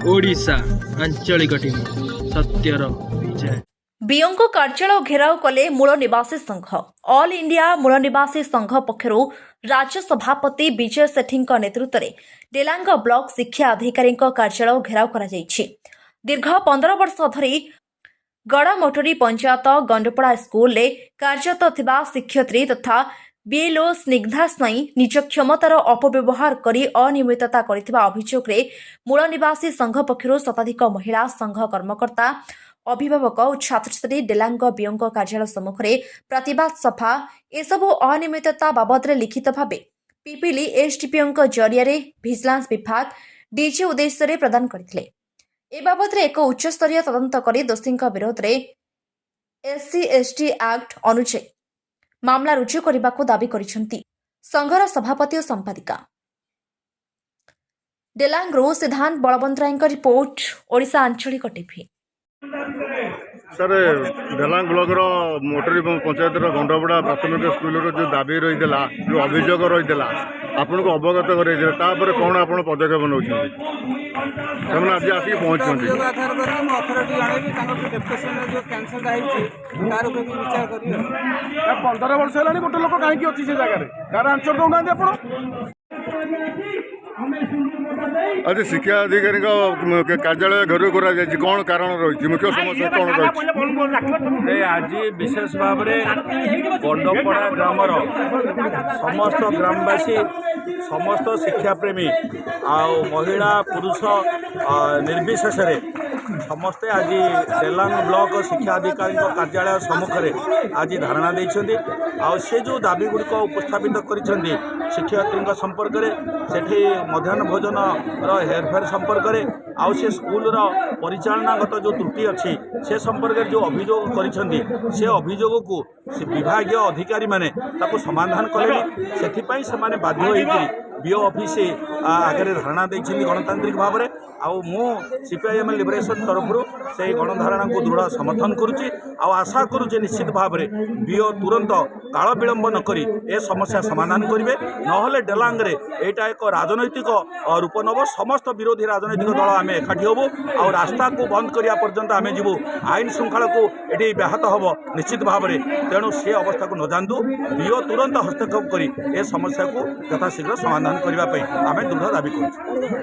ओडिशा आंचलिक टीम सत्यर विजय। बीओं कार्यालय घेराव कले मूल निवासी संघ। ऑल इंडिया मूल निवासी संघ पक्षर राज्य सभापति विजय सेठी नेतृत्व में डेलांग ब्लॉक शिक्षा अधिकारी कार्यालय घेराव कर दीर्घ 15 वर्ष धरी गड़मोटरी पंचायत गंडपड़ा स्कूल कार्यरत थिबा शिक्षयित्री तथा बीएलओ स्निग्धा स्वाई निज क्षमतार अपव्यवहार करी अनियमितता करथिबा अभियोग रे मूल निवासी संघ पक्षर शताधिक महिला संघ कर्मकर्ता अभिभावक और छात्रछात्री डेलांग बीओं कार्यालय सम्मुखें प्रतिवाद सभा एसबू अनियमितता बाबद लिखित भाव पिपिली एसडीपीओ जरिया भिजिलांस विभाग डीजी उद्देश्य प्रदान करथिले। ए बाबद एक उच्चस्तरीय तदंत कर दोषी विरोध में एससी एसटी एक्ट अनुसार मामला रुजु करने को दावी करिसेंती संघर सभापति और संपादिका। डेलांगरू सिद्धांत बलवंत राय रिपोर्ट ओडिशा आंचलिक टीवी। सर डेलांग ब्लॉक मोटरी पंचायत गंडपड़ा प्राथमिक स्कूल जो दाबी रही जो अभियोग रही आपन को अवगत कर कौन आप पदक्षेप नौ आज आसिक पहुँचती पंदर वर्ष है गोटे लोक कहीं अच्छी से जगह तार आंसर दौना आज शिक्षा अधिकारी कार्यालय घर कौन कारण रही मुख्य समस्या कौन रही आज विशेष भाव में गंडपड़ा ग्रामर समस्त ग्रामवासी समस्त शिक्षाप्रेमी आउ महिला पुरुष निर्विशेष समस्ते आज डेलांग ब्लॉक शिक्षा अधिकारी कार्यालय सम्मुखें आज धारणा देते से जो दाबी गुड़िक उपस्थापित कर शिक्षयित्री संपर्क में सेठी मध्याह्न भोजन हेरफेर संपर्क में आउ से स्कूल परिचालनागत जो त्रुटि अच्छी से संपर्क में जो अभियोग कर से अभियोग को विभागीय अधिकारी माने ताको समाधान कले से बाध्य होकर बीओ ऑफिस आगे धारणा देती गणतांत्रिक भाव में आउ मु सीपीआईएम लिबरेशन तरफ से गणधारणा को दृढ़ समर्थन करुच्ची आशा करुचे निश्चित भाव में बीओ तुरंत काल विलंब नक ए समस्या समाधान करेंगे नहले डेलांग एटा एक राजनैतिक रूप नब समस्त विरोधी राजनैतिक दल आम एकाठी हबू आ रास्ता को बंद करिया पर्यंत आम जीवु आईन श्रृंखला को ये व्याहत हम निश्चित भाव में तेणु से अवस्था को न जानतु बीओ तुरंत हस्तक्षेप कर ए समस्या को यथाशीघ्र समाधान करने आम दृढ़ दाबी कर।